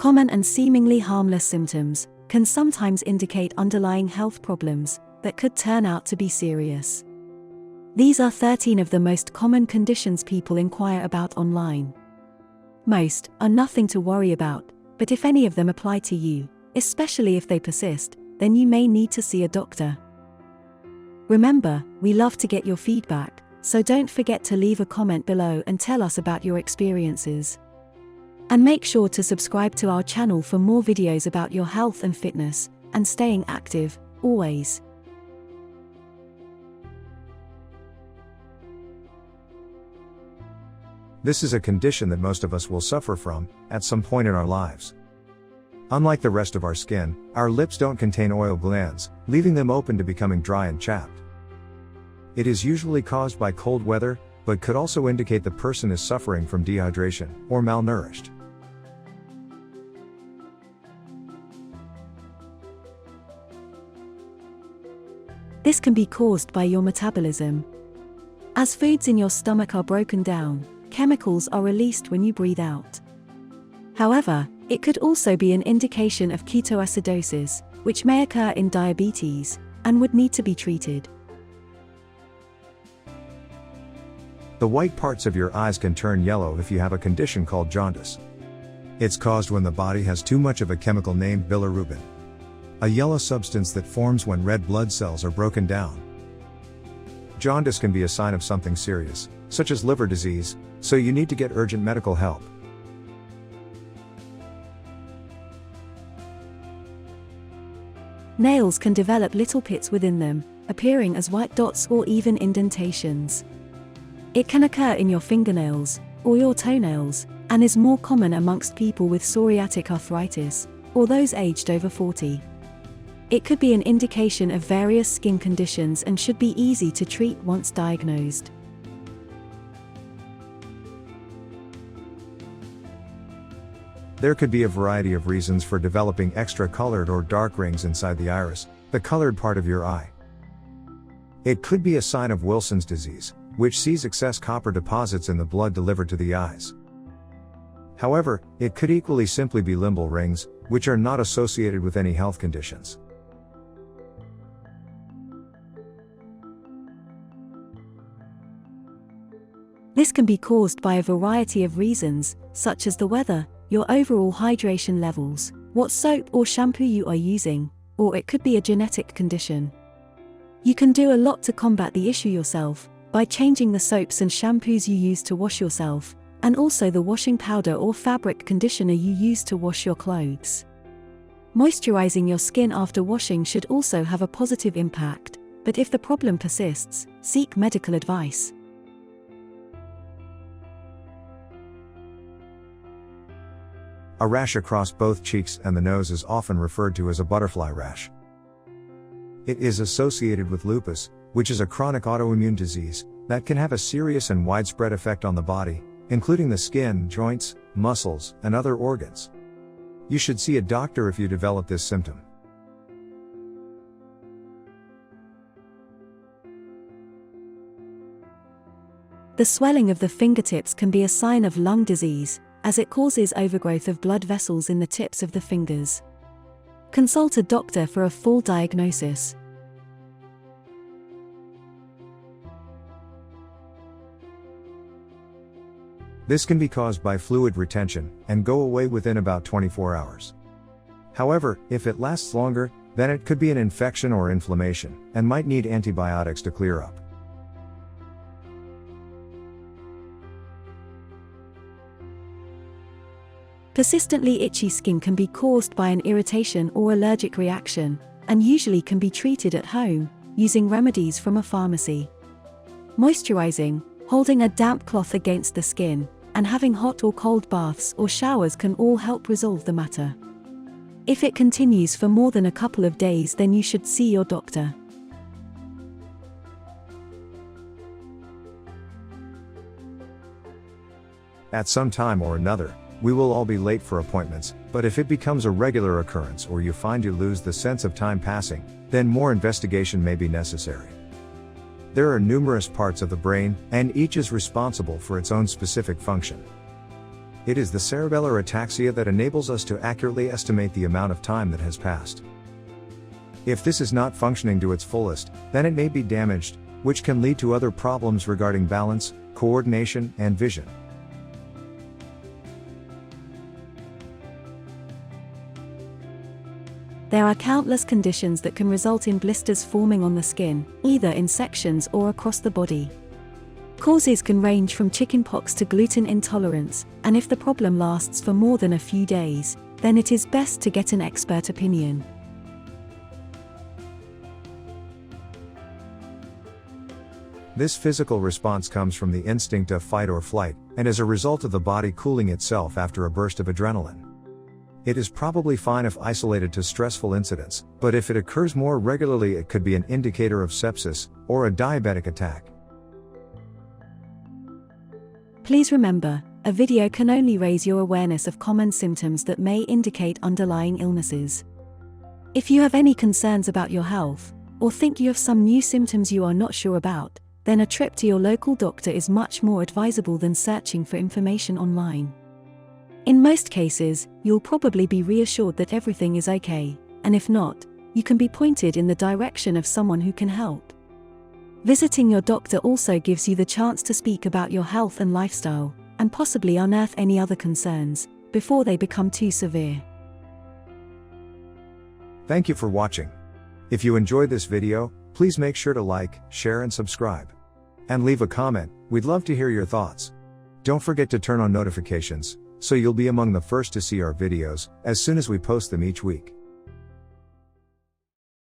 Common and seemingly harmless symptoms can sometimes indicate underlying health problems that could turn out to be serious. These are 13 of the most common conditions people inquire about online. Most are nothing to worry about, but if any of them apply to you, especially if they persist, then you may need to see a doctor. Remember, we love to get your feedback, so don't forget to leave a comment below and tell us about your experiences. And make sure to subscribe to our channel for more videos about your health and fitness, and staying active, always. This is a condition that most of us will suffer from, at some point in our lives. Unlike the rest of our skin, our lips don't contain oil glands, leaving them open to becoming dry and chapped. It is usually caused by cold weather, but could also indicate the person is suffering from dehydration, or malnourished. This can be caused by your metabolism. As foods in your stomach are broken down, chemicals are released when you breathe out. However, it could also be an indication of ketoacidosis, which may occur in diabetes, and would need to be treated. The white parts of your eyes can turn yellow if you have a condition called jaundice. It's caused when the body has too much of a chemical named bilirubin, a yellow substance that forms when red blood cells are broken down. Jaundice can be a sign of something serious, such as liver disease, so you need to get urgent medical help. Nails can develop little pits within them, appearing as white dots or even indentations. It can occur in your fingernails, or your toenails, and is more common amongst people with psoriatic arthritis, or those aged over 40. It could be an indication of various skin conditions and should be easy to treat once diagnosed. There could be a variety of reasons for developing extra colored or dark rings inside the iris, the colored part of your eye. It could be a sign of Wilson's disease, which sees excess copper deposits in the blood delivered to the eyes. However, it could equally simply be limbal rings, which are not associated with any health conditions. This can be caused by a variety of reasons, such as the weather, your overall hydration levels, what soap or shampoo you are using, or it could be a genetic condition. You can do a lot to combat the issue yourself, by changing the soaps and shampoos you use to wash yourself, and also the washing powder or fabric conditioner you use to wash your clothes. Moisturizing your skin after washing should also have a positive impact, but if the problem persists, seek medical advice. A rash across both cheeks and the nose is often referred to as a butterfly rash. It is associated with lupus, which is a chronic autoimmune disease that can have a serious and widespread effect on the body, including the skin, joints, muscles, and other organs. You should see a doctor if you develop this symptom. The swelling of the fingertips can be a sign of lung disease, as it causes overgrowth of blood vessels in the tips of the fingers. Consult a doctor for a full diagnosis. This can be caused by fluid retention, and go away within about 24 hours. However, if it lasts longer, then it could be an infection or inflammation, and might need antibiotics to clear up. Persistently itchy skin can be caused by an irritation or allergic reaction, and usually can be treated at home, using remedies from a pharmacy. Moisturizing, holding a damp cloth against the skin, and having hot or cold baths or showers can all help resolve the matter. If it continues for more than a couple of days, then you should see your doctor. At some time or another, we will all be late for appointments, but if it becomes a regular occurrence or you find you lose the sense of time passing, then more investigation may be necessary. There are numerous parts of the brain, and each is responsible for its own specific function. It is the cerebellar ataxia that enables us to accurately estimate the amount of time that has passed. If this is not functioning to its fullest, then it may be damaged, which can lead to other problems regarding balance, coordination, and vision. There are countless conditions that can result in blisters forming on the skin, either in sections or across the body. Causes can range from chickenpox to gluten intolerance, and if the problem lasts for more than a few days, then it is best to get an expert opinion. This physical response comes from the instinct of fight or flight, and as a result of the body cooling itself after a burst of adrenaline. It is probably fine if isolated to stressful incidents, but if it occurs more regularly, it could be an indicator of sepsis or a diabetic attack. Please remember, a video can only raise your awareness of common symptoms that may indicate underlying illnesses. If you have any concerns about your health, or think you have some new symptoms you are not sure about, then a trip to your local doctor is much more advisable than searching for information online. In most cases, you'll probably be reassured that everything is okay, and if not, you can be pointed in the direction of someone who can help. Visiting your doctor also gives you the chance to speak about your health and lifestyle, and possibly unearth any other concerns, before they become too severe. Thank you for watching. If you enjoyed this video, please make sure to like, share and subscribe. And leave a comment, we'd love to hear your thoughts. Don't forget to turn on notifications, so you'll be among the first to see our videos, as soon as we post them each week.